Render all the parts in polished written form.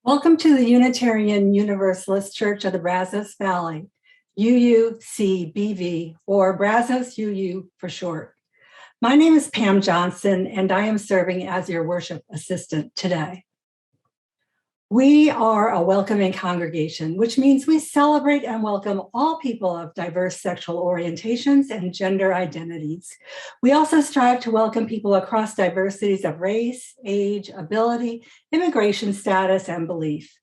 Welcome to the Unitarian Universalist Church of the Brazos Valley, UUCBV, or Brazos UU for short. My name is Pam Johnson, and I am serving as your worship assistant today. We are a welcoming congregation, which means we celebrate and welcome all people of diverse sexual orientations and gender identities. We also strive to welcome people across diversities of race, age, ability, immigration status, and belief.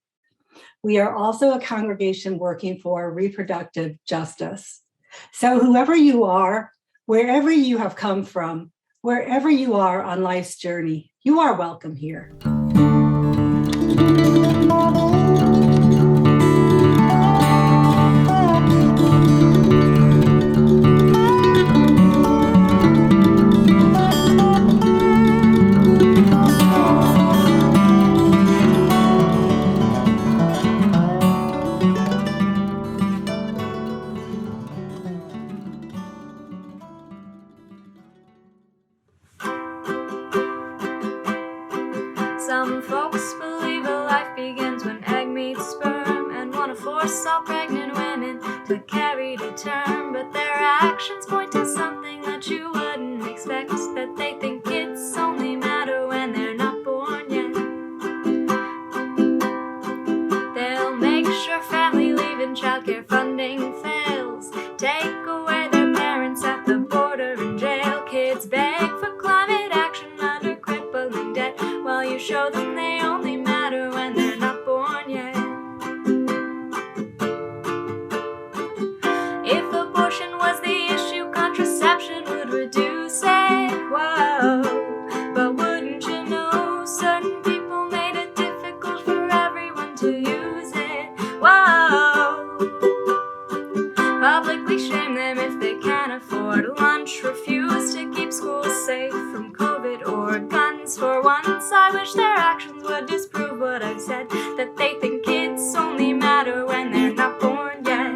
We are also a congregation working for reproductive justice. So whoever you are, wherever you have come from, wherever you are on life's journey, you are welcome here. Some folks believe a life begins when egg meets sperm and want to force all pregnant women to carry to term, but their actions point to something that you wouldn't expect, that they think kids only matter when they're not born yet. They'll make sure family leave and childcare funding fails, take away their parents at the border and jail kids, beg for climate action under crippling debt, while you show them they only matter when they're not born yet. If abortion was the issue, contraception would reduce it, whoa. But wouldn't you know, certain people made it difficult for everyone to use it, whoa. Publicly shame them if they can't afford lunch, refuse to keep schools safe from COVID or guns. For once, I wish their actions would disprove what I've said, that they think kids only matter when they're not born yet.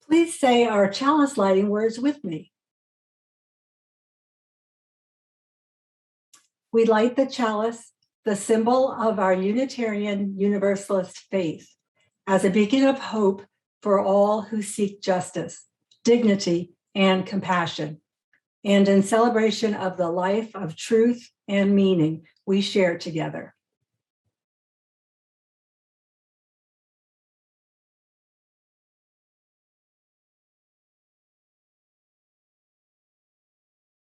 Please say our chalice lighting words with me. We light the chalice, the symbol of our Unitarian Universalist faith, as a beacon of hope for all who seek justice, dignity, and compassion, and in celebration of the life of truth and meaning we share together.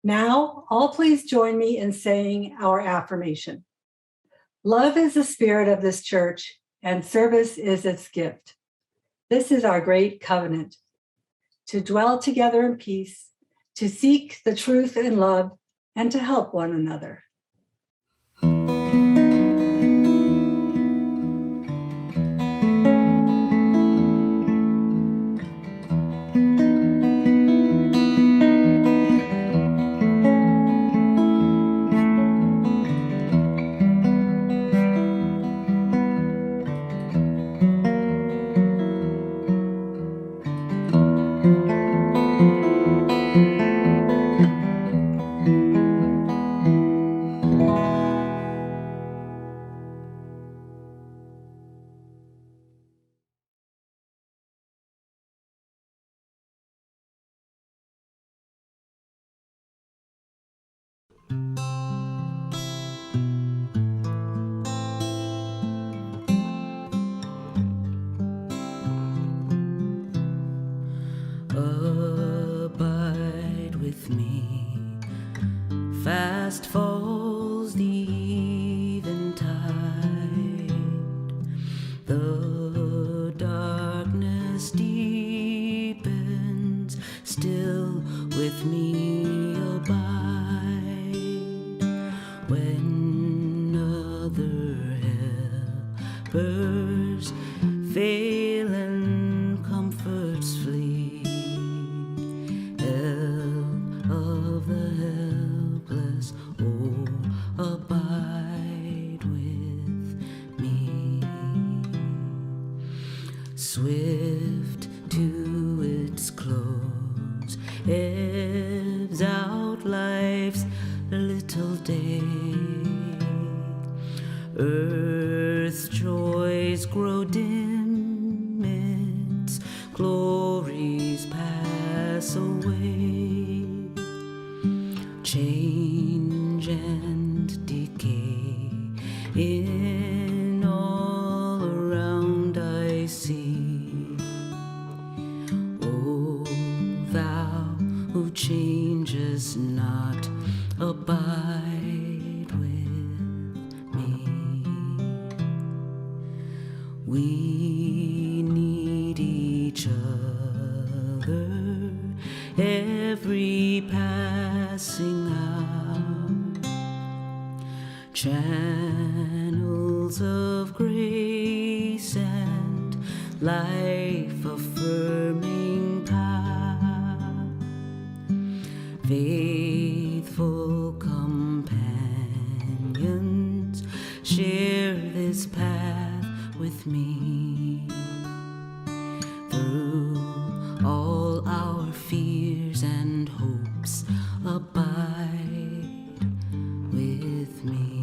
Now, all please join me in saying our affirmation. Love is the spirit of this church, and service is its gift. This is our great covenant, to dwell together in peace, to seek the truth in love, and to help one another. drift to its close, ebbs out life's little day. Earth's joys grow dim, its glories pass away. Change and decay in all around I see. O thou who changes not, abide with me. We need each other every passing hour. Channels of grace and life affirming power, faithful companions, share this path with me. Through all our fears and hopes, abide with me.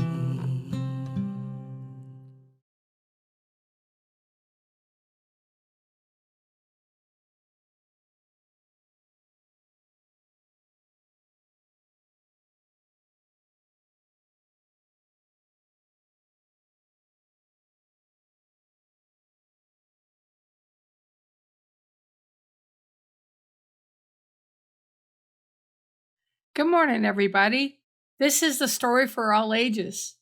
Good morning, everybody. This is the Story for All Ages.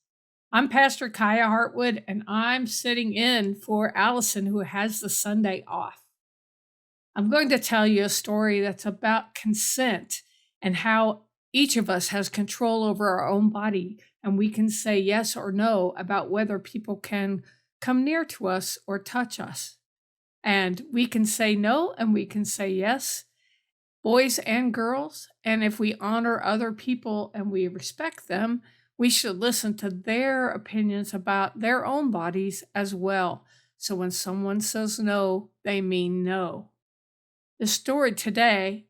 I'm Pastor Kaya Hartwood, and I'm sitting in for Allison, who has the Sunday off. I'm going to tell you a story that's about consent and how each of us has control over our own body, and we can say yes or no about whether people can come near to us or touch us. And we can say no, and we can say yes, boys and girls. And if we honor other people and we respect them, we should listen to their opinions about their own bodies as well. So when someone says no, they mean no. The story today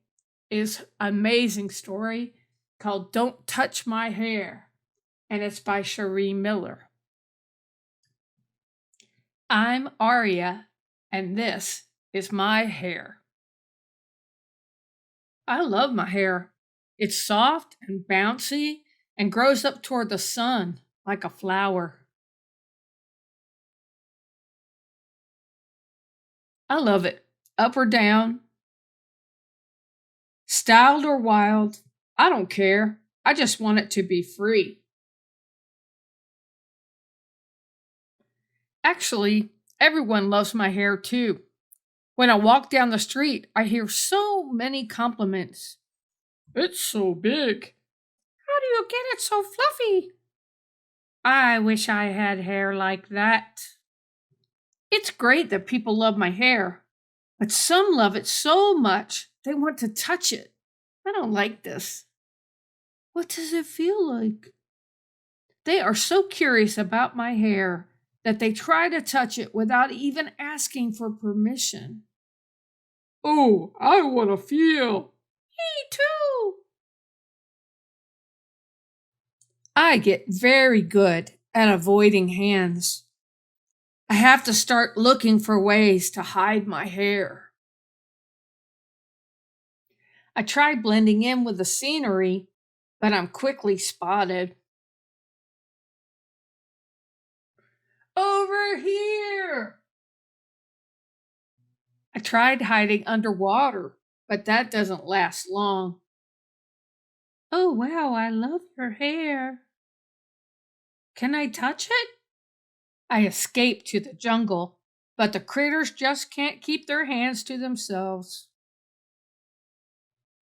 is an amazing story called Don't Touch My Hair, and it's by Cherie Miller. I'm Aria, and this is my hair. I love my hair. It's soft and bouncy and grows up toward the sun like a flower. I love it, up or down, styled or wild. I don't care. I just want it to be free. Actually, everyone loves my hair too. When I walk down the street, I hear so many compliments. It's so big. How do you get it so fluffy? I wish I had hair like that. It's great that people love my hair, but some love it so much they want to touch it. I don't like this. What does it feel like? They are so curious about my hair that they try to touch it without even asking for permission. Oh, I want to feel. Me too. I get very good at avoiding hands. I have to start looking for ways to hide my hair. I try blending in with the scenery, but I'm quickly spotted. Over here! I tried hiding underwater, but that doesn't last long. Oh, wow, I love your hair. Can I touch it? I escape to the jungle, but the critters just can't keep their hands to themselves.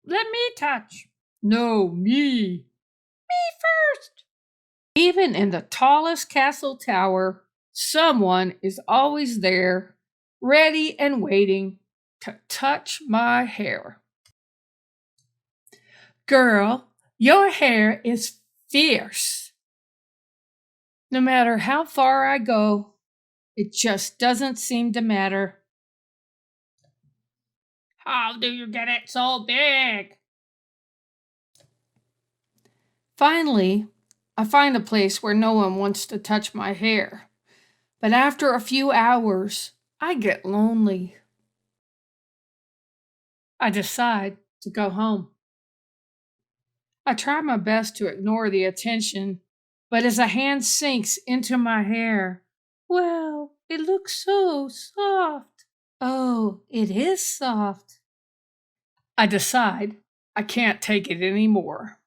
Let me touch. No, me. Me first. Even in the tallest castle tower, someone is always there, ready and waiting to touch my hair. Girl, your hair is fierce. No matter how far I go, it just doesn't seem to matter. How do you get it so big? Finally, I find a place where no one wants to touch my hair. But after a few hours, I get lonely. I decide to go home. I try my best to ignore the attention, but as a hand sinks into my hair, well, it looks so soft. Oh, it is soft. I decide I can't take it anymore.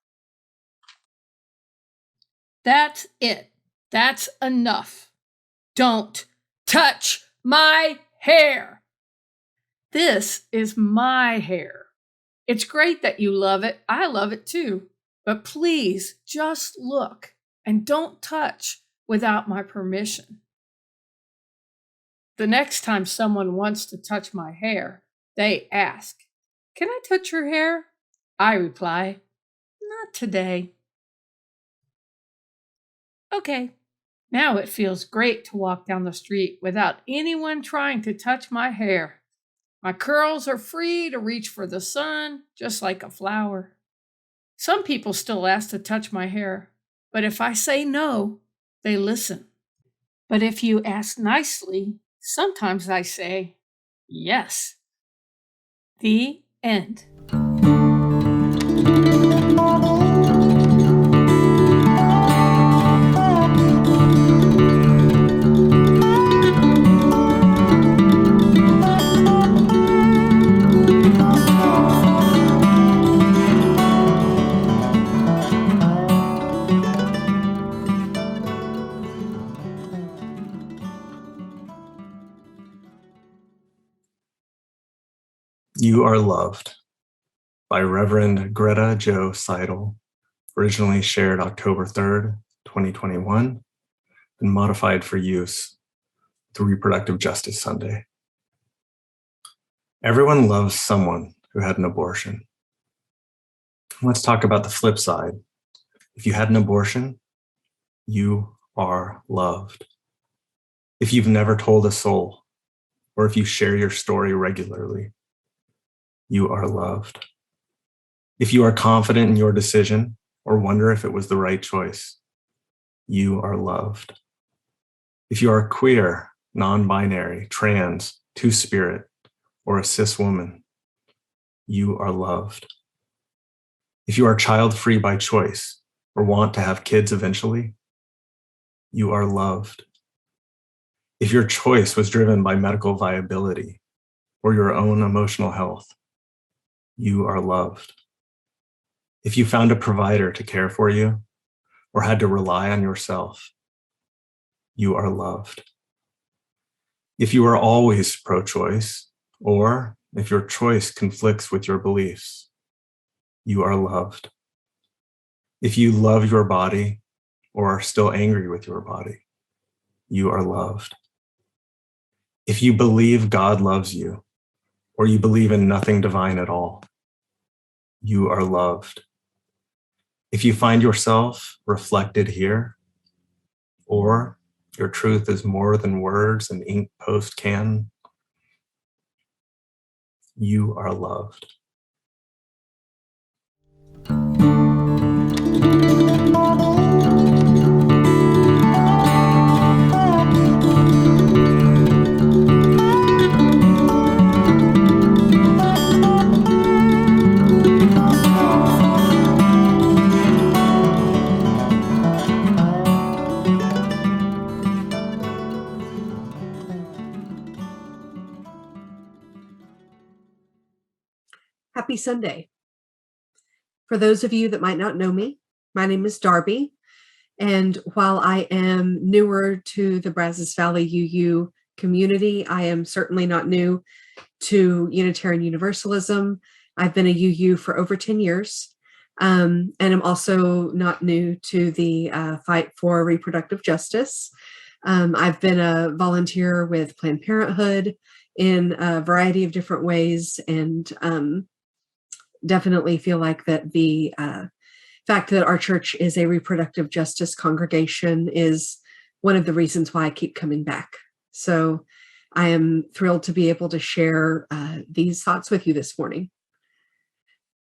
That's it. That's enough. Don't touch my hair. This is my hair. It's great that you love it. I love it too. But please just look and don't touch without my permission. The next time someone wants to touch my hair, they ask, "Can I touch your hair?" I reply, "Not today." Okay, now it feels great to walk down the street without anyone trying to touch my hair. My curls are free to reach for the sun, just like a flower. Some people still ask to touch my hair, but if I say no, they listen. But if you ask nicely, sometimes I say yes. The end. You Are Loved by Reverend Greta Jo Seidel, originally shared October 3rd, 2021, and modified for use through Reproductive Justice Sunday. Everyone loves someone who had an abortion. Let's talk about the flip side. If you had an abortion, you are loved. If you've never told a soul, or if you share your story regularly, you are loved. If you are confident in your decision or wonder if it was the right choice, you are loved. If you are queer, non-binary, trans, two-spirit, or a cis woman, you are loved. If you are child-free by choice or want to have kids eventually, you are loved. If your choice was driven by medical viability or your own emotional health, you are loved. If you found a provider to care for you or had to rely on yourself, you are loved. If you are always pro-choice, or if your choice conflicts with your beliefs, you are loved. If you love your body or are still angry with your body, you are loved. If you believe God loves you, or you believe in nothing divine at all, you are loved. If you find yourself reflected here, or your truth is more than words an ink post can, you are loved. Happy Sunday. For those of you that might not know me, my name is Darbi, and while I am newer to the Brazos Valley UU community, I am certainly not new to Unitarian Universalism. I've been a UU for over 10 years, and I'm also not new to the fight for reproductive justice. I've been a volunteer with Planned Parenthood in a variety of different ways, and definitely feel like that the fact that our church is a reproductive justice congregation is one of the reasons why I keep coming back. So I am thrilled to be able to share these thoughts with you this morning.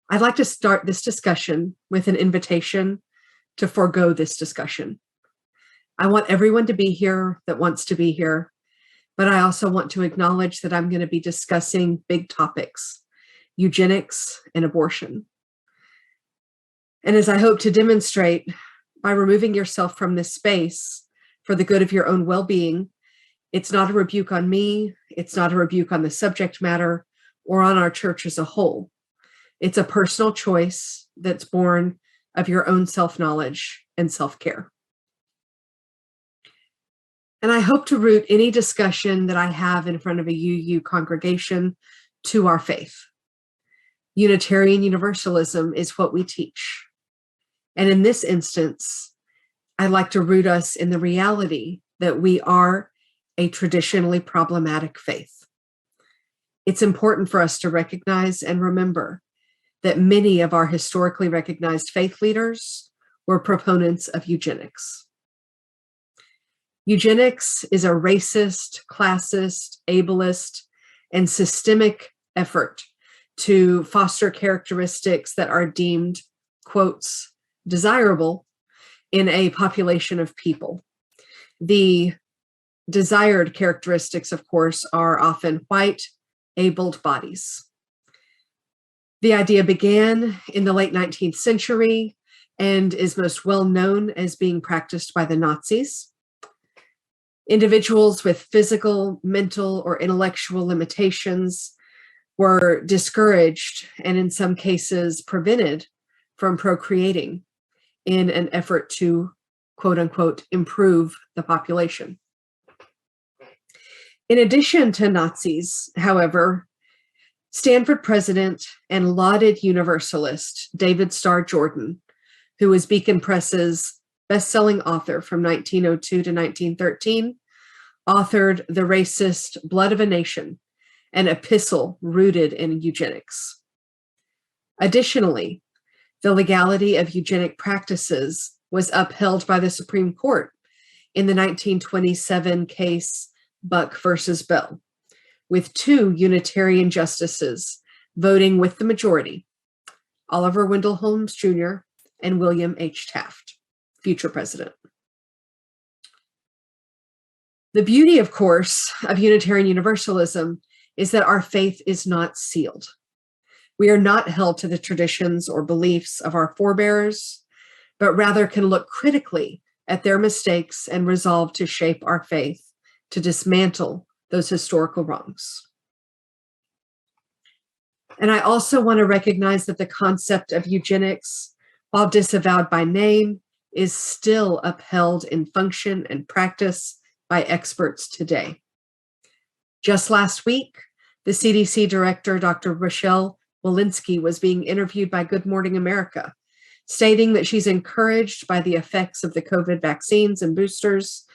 I'd like to start this discussion with an invitation to forego this discussion. I want everyone to be here that wants to be here, but I also want to acknowledge that I'm going to be discussing big topics, eugenics and abortion. And as I hope to demonstrate, by removing yourself from this space for the good of your own well-being, it's not a rebuke on me, it's not a rebuke on the subject matter or on our church as a whole. It's a personal choice that's born of your own self-knowledge and self-care. And I hope to root any discussion that I have in front of a UU congregation to our faith. Unitarian Universalism is what we teach. And in this instance, I'd like to root us in the reality that we are a traditionally problematic faith. It's important for us to recognize and remember that many of our historically recognized faith leaders were proponents of eugenics. Eugenics is a racist, classist, ableist, and systemic effort to foster characteristics that are deemed, quotes, desirable in a population of people. The desired characteristics, of course, are often white, abled bodies. The idea began in the late 19th century and is most well known as being practiced by the Nazis. Individuals with physical, mental, or intellectual limitations were discouraged and in some cases prevented from procreating in an effort to, quote unquote, improve the population. In addition to Nazis, however, Stanford president and lauded Universalist David Starr Jordan, who was Beacon Press's best-selling author from 1902 to 1913, authored The Racist Blood of a Nation, an epistle rooted in eugenics. Additionally, the legality of eugenic practices was upheld by the Supreme Court in the 1927 case Buck versus Bell, with two Unitarian justices voting with the majority, Oliver Wendell Holmes Jr. and William H. Taft, future president. The beauty, of course, of Unitarian Universalism is that our faith is not sealed. We are not held to the traditions or beliefs of our forebears, but rather can look critically at their mistakes and resolve to shape our faith, to dismantle those historical wrongs. And I also want to recognize that the concept of eugenics, while disavowed by name, is still upheld in function and practice by experts today. Just last week, the CDC director, Dr. Rochelle Walensky, was being interviewed by Good Morning America, stating that she's encouraged by the effects of the COVID vaccines and boosters.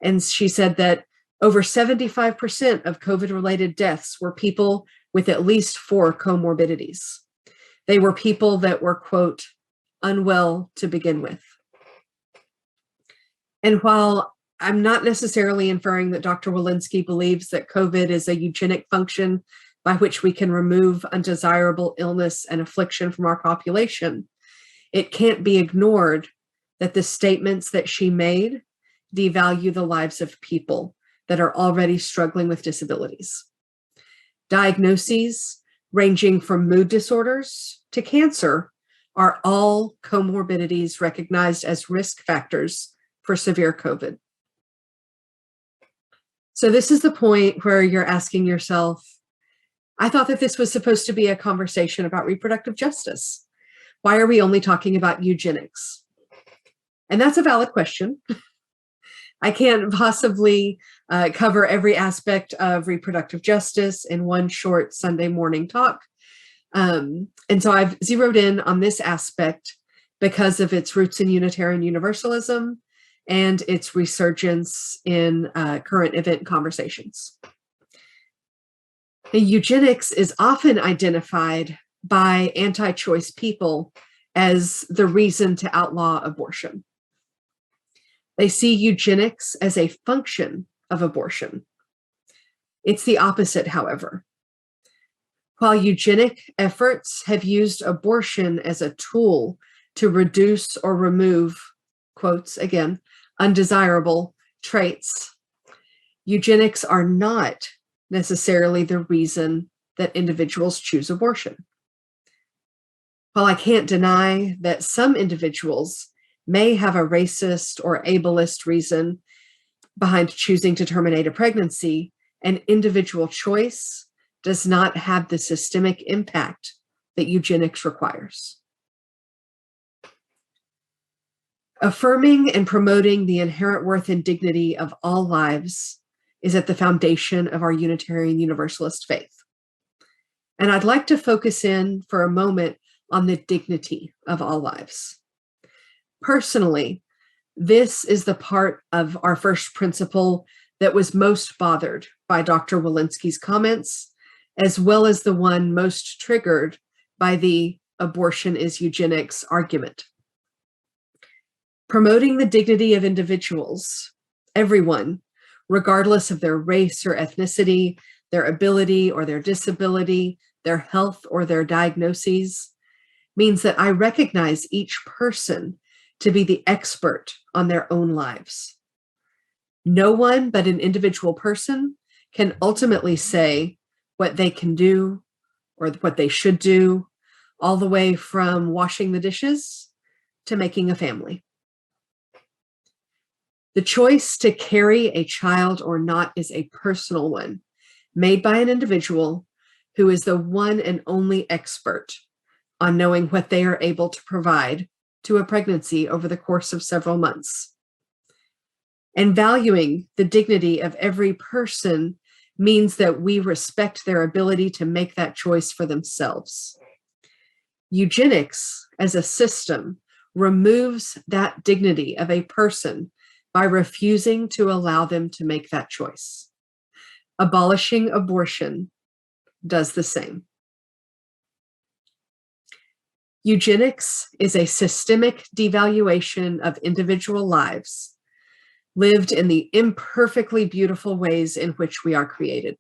And she said that over 75% of COVID-related deaths were people with at least 4 comorbidities. They were people that were, quote, unwell to begin with. And while I'm not necessarily inferring that Dr. Walensky believes that COVID is a eugenic function by which we can remove undesirable illness and affliction from our population, it can't be ignored that the statements that she made devalue the lives of people that are already struggling with disabilities. Diagnoses ranging from mood disorders to cancer are all comorbidities recognized as risk factors for severe COVID. So this is the point where you're asking yourself, I thought that this was supposed to be a conversation about reproductive justice. Why are we only talking about eugenics? And that's a valid question. I can't possibly cover every aspect of reproductive justice in one short Sunday morning talk. And so I've zeroed in on this aspect because of its roots in Unitarian Universalism and its resurgence in current event conversations. And eugenics is often identified by anti-choice people as the reason to outlaw abortion. They see eugenics as a function of abortion. It's the opposite, however. While eugenic efforts have used abortion as a tool to reduce or remove, quotes again, undesirable traits, eugenics are not necessarily the reason that individuals choose abortion. While I can't deny that some individuals may have a racist or ableist reason behind choosing to terminate a pregnancy, an individual choice does not have the systemic impact that eugenics requires. Affirming and promoting the inherent worth and dignity of all lives is at the foundation of our Unitarian Universalist faith. And I'd like to focus in for a moment on the dignity of all lives. Personally, this is the part of our first principle that was most bothered by Dr. Walensky's comments, as well as the one most triggered by the abortion is eugenics argument. Promoting the dignity of individuals, everyone, regardless of their race or ethnicity, their ability or their disability, their health or their diagnoses, means that I recognize each person to be the expert on their own lives. No one but an individual person can ultimately say what they can do or what they should do, all the way from washing the dishes to making a family. The choice to carry a child or not is a personal one, made by an individual who is the one and only expert on knowing what they are able to provide to a pregnancy over the course of several months. And valuing the dignity of every person means that we respect their ability to make that choice for themselves. Eugenics as a system removes that dignity of a person by refusing to allow them to make that choice. Abolishing abortion does the same. Eugenics is a systemic devaluation of individual lives lived in the imperfectly beautiful ways in which we are created.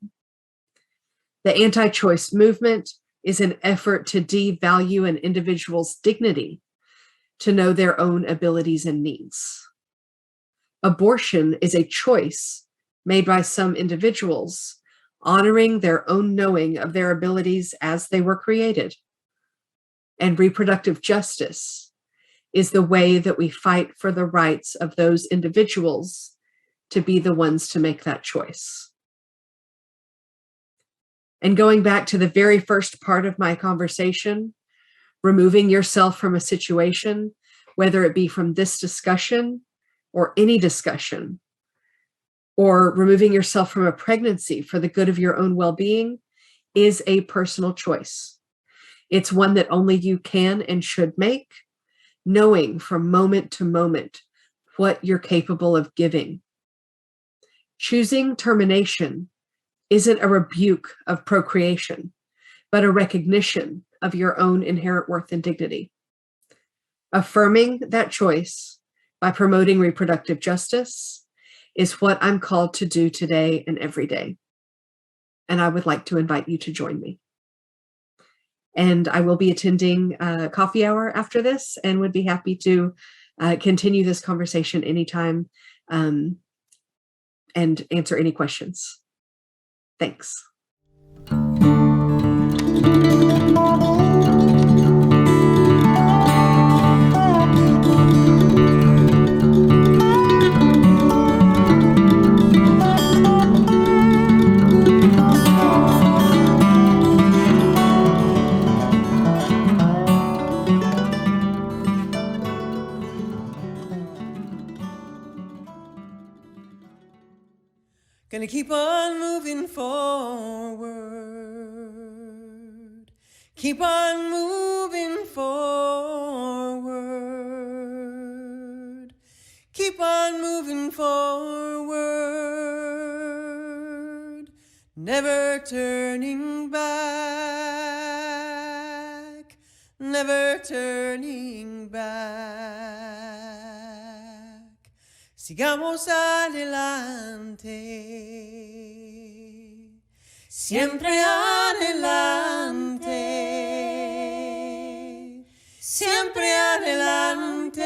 The anti-choice movement is an effort to devalue an individual's dignity to know their own abilities and needs. Abortion is a choice made by some individuals, honoring their own knowing of their abilities as they were created. And reproductive justice is the way that we fight for the rights of those individuals to be the ones to make that choice. And going back to the very first part of my conversation, removing yourself from a situation, whether it be from this discussion or any discussion, or removing yourself from a pregnancy for the good of your own well-being, is a personal choice. It's one that only you can and should make, knowing from moment to moment what you're capable of giving. Choosing termination isn't a rebuke of procreation, but a recognition of your own inherent worth and dignity. Affirming that choice by promoting reproductive justice is what I'm called to do today and every day. And I would like to invite you to join me. And I will be attending a coffee hour after this and would be happy to continue this conversation anytime and answer any questions. Thanks. Gonna keep on moving forward. Keep on moving forward. Keep on moving forward. Never turning back. Never turning back. Sigamos adelante. siempre adelante, siempre adelante,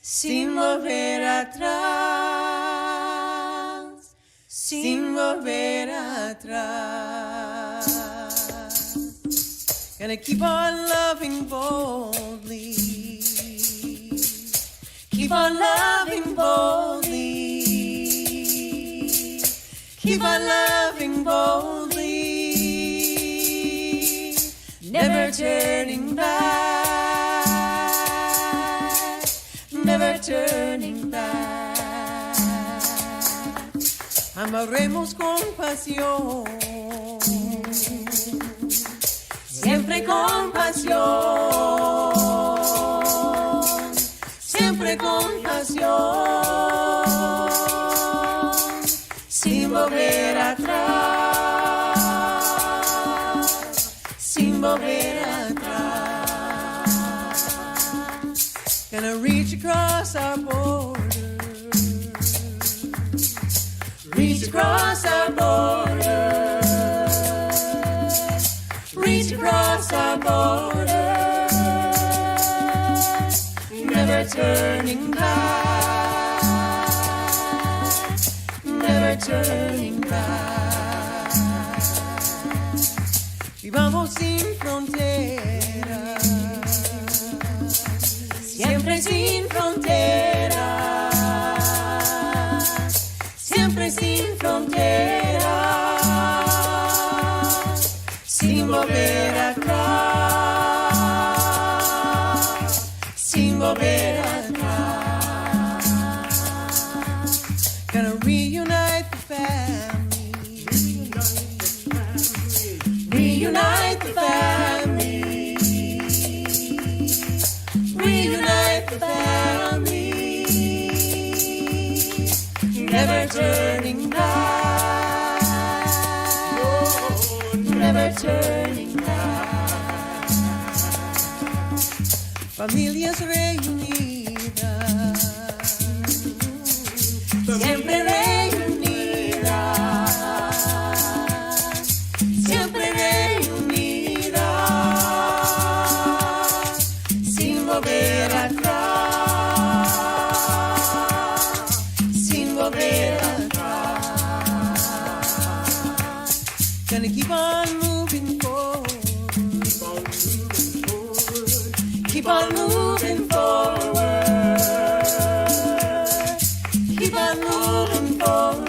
sin volver atrás, sin volver atrás. Gonna keep on loving boldly, keep on loving boldly, keep on loving boldly, never turning back, never turning back. Amaremos con pasión, siempre con pasión, siempre con pasión, sin volver atrás, sin volver atrás. Gonna reach across our border, reach across our border, reach across our border, never turning back, never turning back. Vivamos sin fronteras, siempre sin fronteras, siempre sin fronteras, sin volver atrás, sin volver atrás. Gonna reunite the family, reunite the family, reunite the family, never turning back, never turning back. Familias reunidas, siempre reunidas, siempre reunidas, sin volver atrás, sin volver atrás. Gonna keep on moving forward, keep on moving forward, keep on moving forward,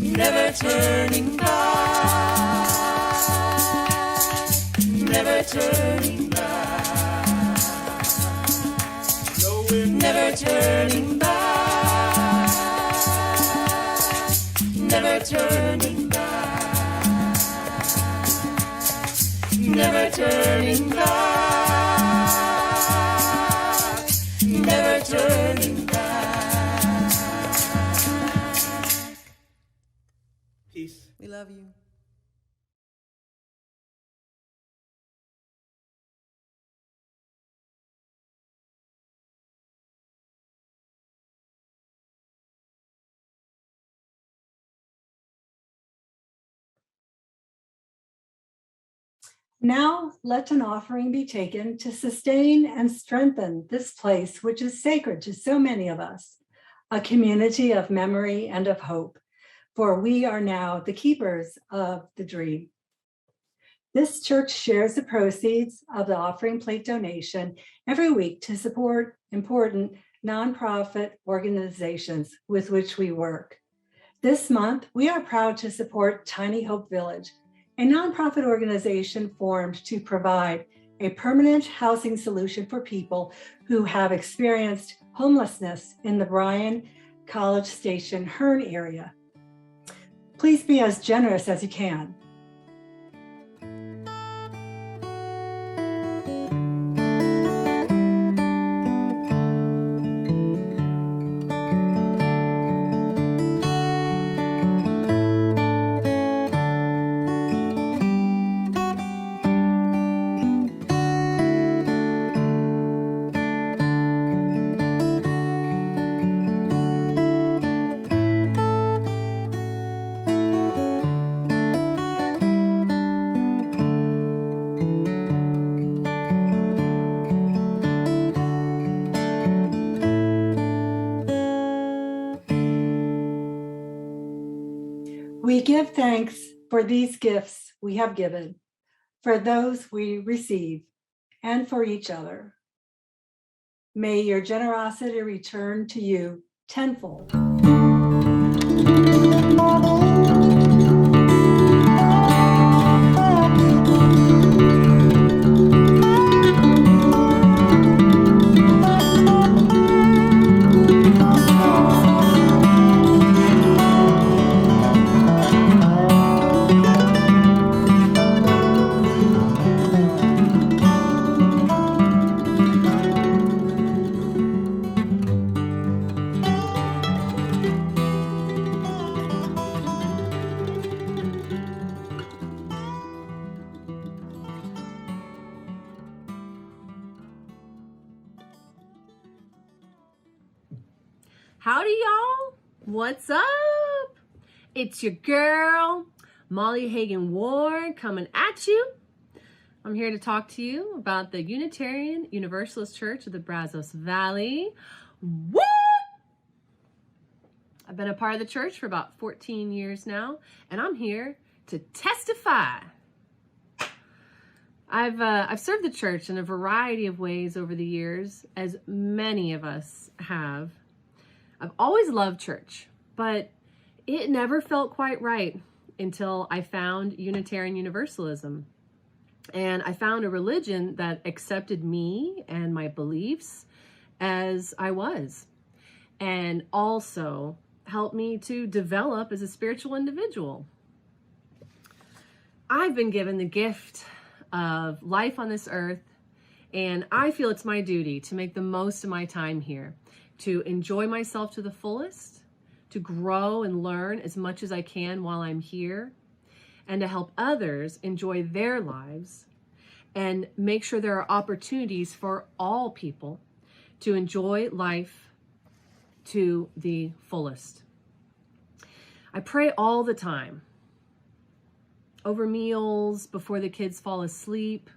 never turning back, never turning back, never turning back, never turning back, never turning back, never turning back. Peace. We love you. Now let an offering be taken to sustain and strengthen this place, which is sacred to so many of us, a community of memory and of hope, for we are now the keepers of the dream. This church shares the proceeds of the offering plate donation every week to support important nonprofit organizations with which we work. This month, we are proud to support Tiny Hope Village, a nonprofit organization formed to provide a permanent housing solution for people who have experienced homelessness in the Bryan College Station, Hearn area. Please be as generous as you can. We give thanks for these gifts we have given, for those we receive, and for each other. May your generosity return to you tenfold. Howdy, y'all. What's up? It's your girl, Molly Hagan Ward, coming at you. I'm here to talk to you about the Unitarian Universalist Church of the Brazos Valley. What? I've been a part of the church for about 14 years now, and I'm here to testify. I've served the church in a variety of ways over the years, as many of us have. I've always loved church, but it never felt quite right until I found Unitarian Universalism. And I found a religion that accepted me and my beliefs as I was, and also helped me to develop as a spiritual individual. I've been given the gift of life on this earth, and I feel it's my duty to make the most of my time here, to enjoy myself to the fullest, to grow and learn as much as I can while I'm here, and to help others enjoy their lives and make sure there are opportunities for all people to enjoy life to the fullest. I pray all the time, over meals, before the kids fall asleep,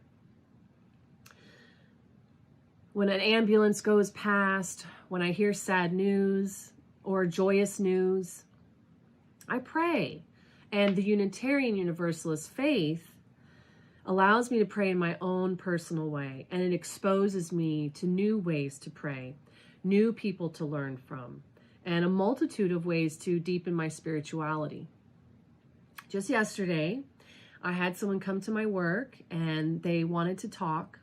when an ambulance goes past, when I hear sad news or joyous news, I pray. And the Unitarian Universalist faith allows me to pray in my own personal way, and it exposes me to new ways to pray, new people to learn from, and a multitude of ways to deepen my spirituality. Just yesterday, I had someone come to my work and they wanted to talk.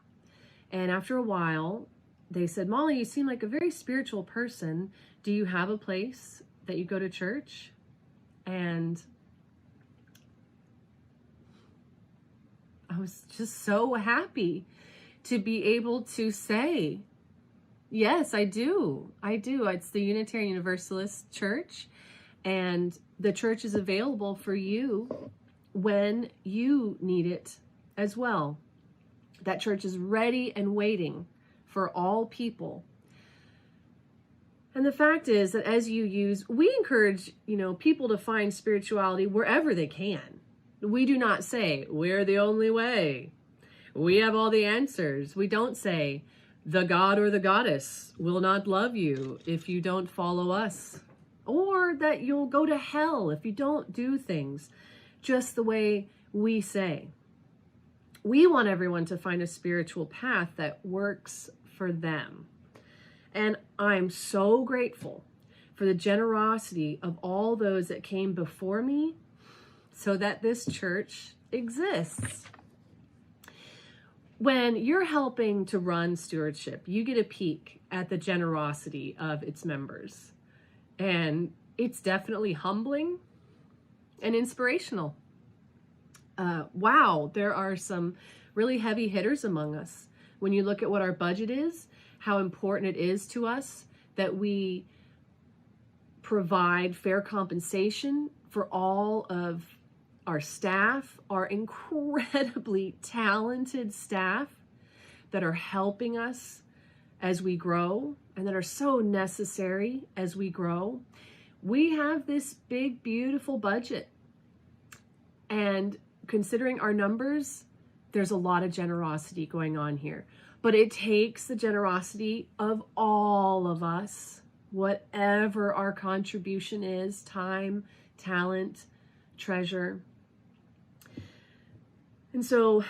And after a while, they said, "Molly, you seem like a very spiritual person. Do you have a place that you go to church?" And I was just so happy to be able to say, yes, I do. I do. It's the Unitarian Universalist Church, and the church is available for you when you need it as well. That church is ready and waiting for all people. And the fact is that as we encourage, people to find spirituality wherever they can. We do not say, we're the only way. We have all the answers. We don't say, the god or the goddess will not love you if you don't follow us, or that you'll go to hell if you don't do things just the way we say. We want everyone to find a spiritual path that works for them. And I'm so grateful for the generosity of all those that came before me so that this church exists. When you're helping to run stewardship, you get a peek at the generosity of its members. And it's definitely humbling and inspirational. Wow, there are some really heavy hitters among us. When you look at what our budget is, how important it is to us that we provide fair compensation for all of our staff, our incredibly talented staff that are helping us as we grow and that are so necessary as we grow. We have this big, beautiful budget. And considering our numbers, there's a lot of generosity going on here. But it takes the generosity of all of us, whatever our contribution is, time, talent, treasure. And so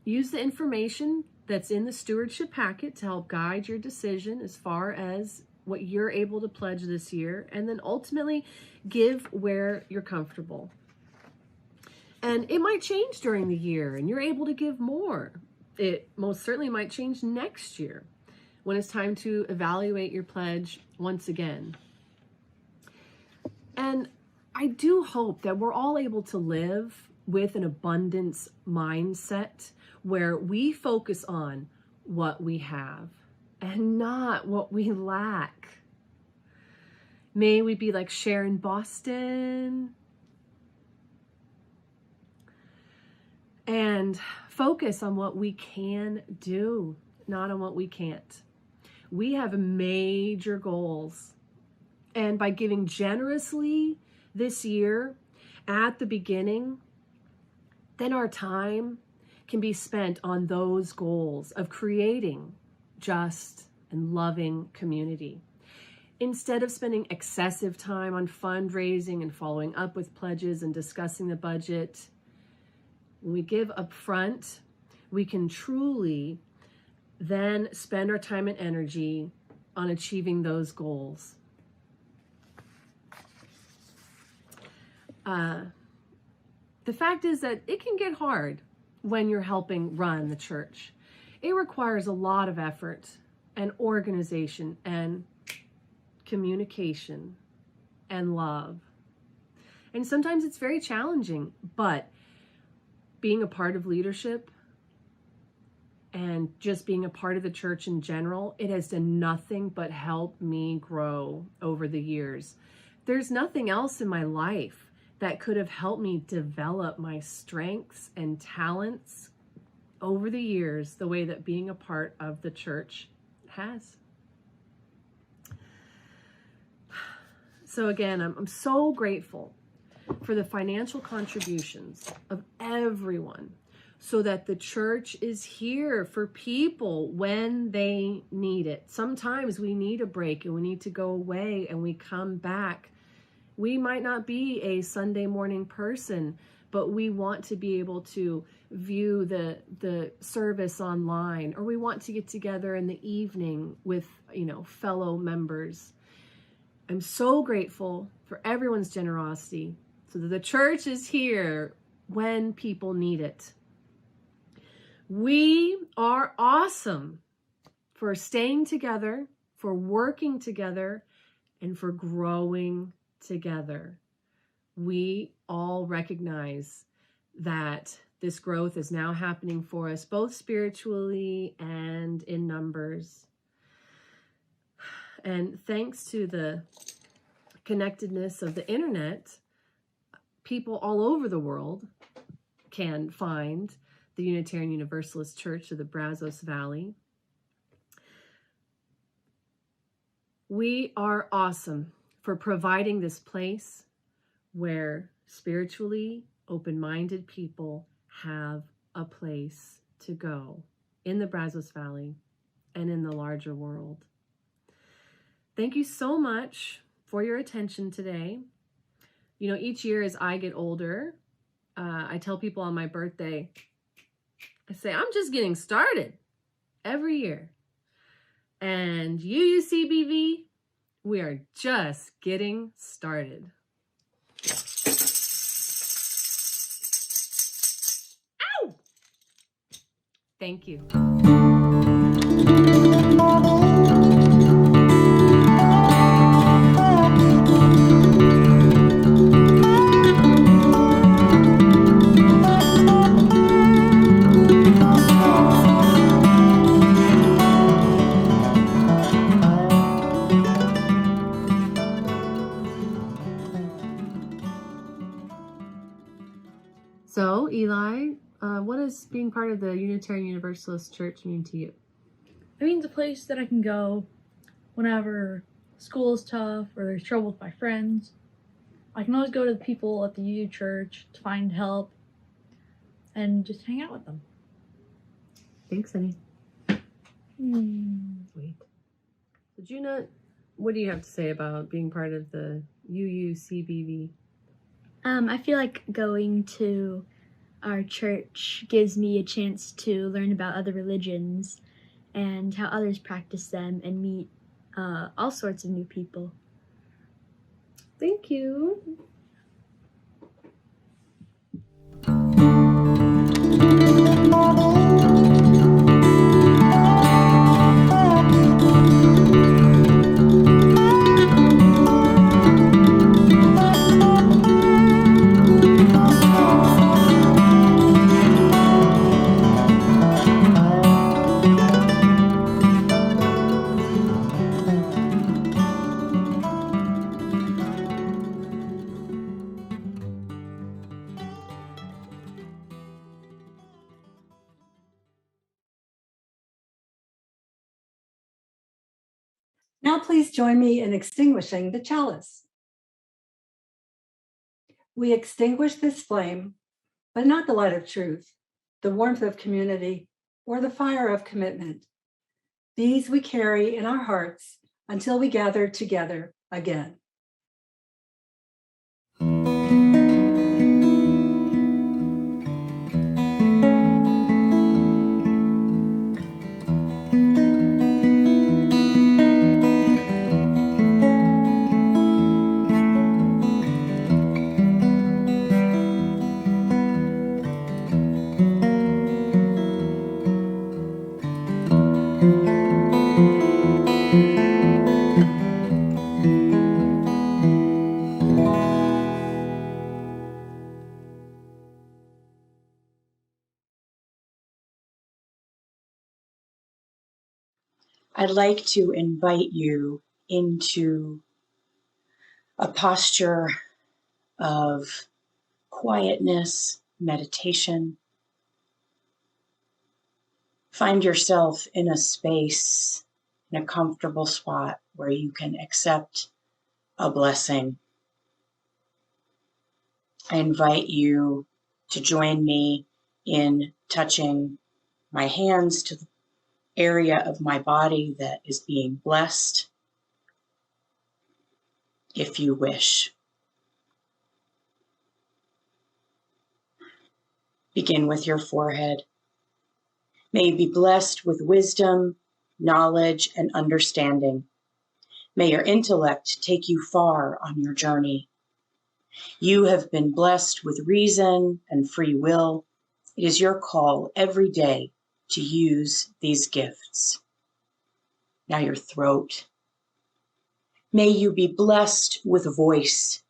use the information that's in the stewardship packet to help guide your decision as far as what you're able to pledge this year, and then ultimately give where you're comfortable. And it might change during the year and you're able to give more. It most certainly might change next year when it's time to evaluate your pledge once again. And I do hope that we're all able to live with an abundance mindset where we focus on what we have and not what we lack. May we be like Sharon Boston and focus on what we can do, not on what we can't. We have major goals. And by giving generously this year at the beginning, then our time can be spent on those goals of creating just and loving community. Instead of spending excessive time on fundraising and following up with pledges and discussing the budget, when we give up front, we can truly then spend our time and energy on achieving those goals. The fact is that it can get hard when you're helping run the church. It requires a lot of effort and organization and communication and love. And sometimes it's very challenging, but being a part of leadership and just being a part of the church in general, it has done nothing but help me grow over the years. There's nothing else in my life that could have helped me develop my strengths and talents over the years the way that being a part of the church has. So again, I'm so grateful for the financial contributions of everyone so that the church is here for people when they need it. Sometimes we need a break and we need to go away and we come back. We might not be a Sunday morning person, but we want to be able to view the service online, or we want to get together in the evening with, fellow members. I'm so grateful for everyone's generosity so that the church is here when people need it. We are awesome for staying together, for working together, and for growing together. We all recognize that this growth is now happening for us, both spiritually and in numbers. And thanks to the connectedness of the internet, people all over the world can find the Unitarian Universalist Church of the Brazos Valley. We are awesome for providing this place where spiritually open-minded people have a place to go in the Brazos Valley and in the larger world. Thank you so much for your attention today. Each year as I get older, I tell people on my birthday, I say, I'm just getting started every year. And UUCBV, we are just getting started. Ow! Thank you. So, Eli, what does being part of the Unitarian Universalist Church mean to you? It means a place that I can go whenever school is tough or there's trouble with my friends. I can always go to the people at the UU church to find help and just hang out with them. Thanks, honey. Sweet. So, Juna, what do you have to say about being part of the UUCBV? I feel like going to our church gives me a chance to learn about other religions and how others practice them and meet all sorts of new people. Thank you. Now please join me in extinguishing the chalice. We extinguish this flame, but not the light of truth, the warmth of community, or the fire of commitment. These we carry in our hearts until we gather together again. I'd like to invite you into a posture of quietness, meditation. Find yourself in a space, in a comfortable spot where you can accept a blessing. I invite you to join me in touching my hands to the area of my body that is being blessed, if you wish. Begin with your forehead. May you be blessed with wisdom, knowledge, and understanding. May your intellect take you far on your journey. You have been blessed with reason and free will. It is your call every day to use these gifts. Now your throat. May you be blessed with a voice.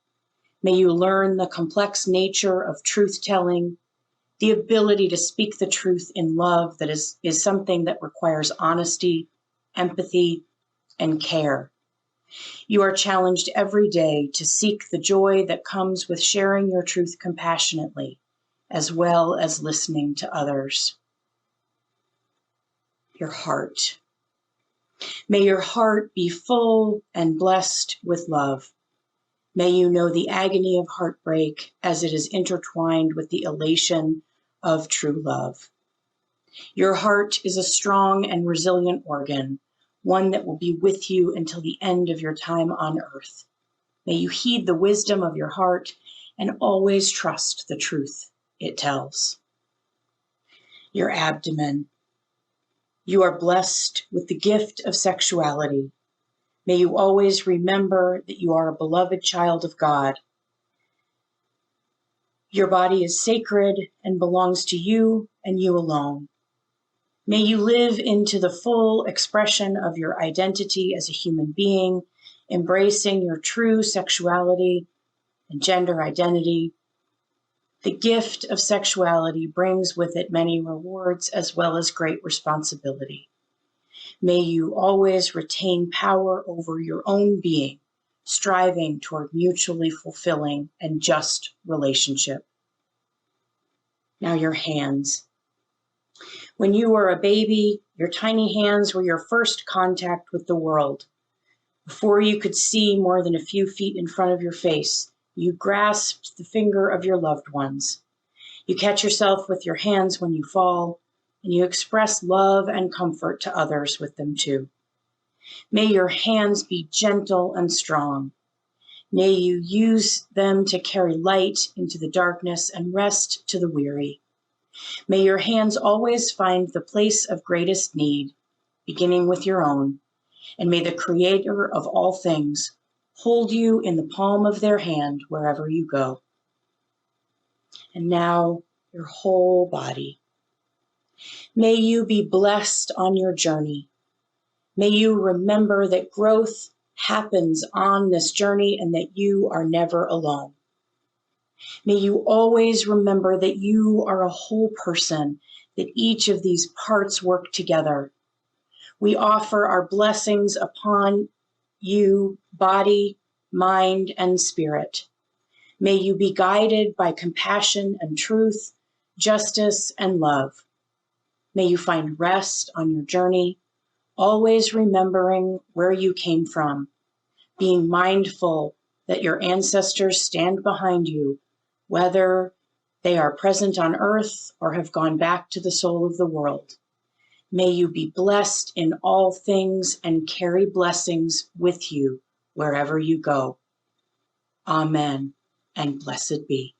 May you learn the complex nature of truth-telling, the ability to speak the truth in love that is something that requires honesty, empathy, and care. You are challenged every day to seek the joy that comes with sharing your truth compassionately, as well as listening to others. Your heart. May your heart be full and blessed with love. May you know the agony of heartbreak as it is intertwined with the elation of true love. Your heart is a strong and resilient organ, one that will be with you until the end of your time on earth. May you heed the wisdom of your heart and always trust the truth it tells. Your abdomen. You are blessed with the gift of sexuality. May you always remember that you are a beloved child of God. Your body is sacred and belongs to you and you alone. May you live into the full expression of your identity as a human being, embracing your true sexuality and gender identity. The gift of sexuality brings with it many rewards as well as great responsibility. May you always retain power over your own being, striving toward mutually fulfilling and just relationship. Now your hands. When you were a baby, your tiny hands were your first contact with the world. Before you could see more than a few feet in front of your face, you grasped the finger of your loved ones. You catch yourself with your hands when you fall, and you express love and comfort to others with them too. May your hands be gentle and strong. May you use them to carry light into the darkness and rest to the weary. May your hands always find the place of greatest need, beginning with your own, and may the Creator of all things hold you in the palm of their hand wherever you go. And now your whole body. May you be blessed on your journey. May you remember that growth happens on this journey and that you are never alone. May you always remember that you are a whole person, that each of these parts work together. We offer our blessings upon you, body, mind, and spirit. May you be guided by compassion and truth, justice and love. May you find rest on your journey, always remembering where you came from, being mindful that your ancestors stand behind you, whether they are present on earth or have gone back to the soul of the world. May you be blessed in all things and carry blessings with you wherever you go. Amen, and blessed be.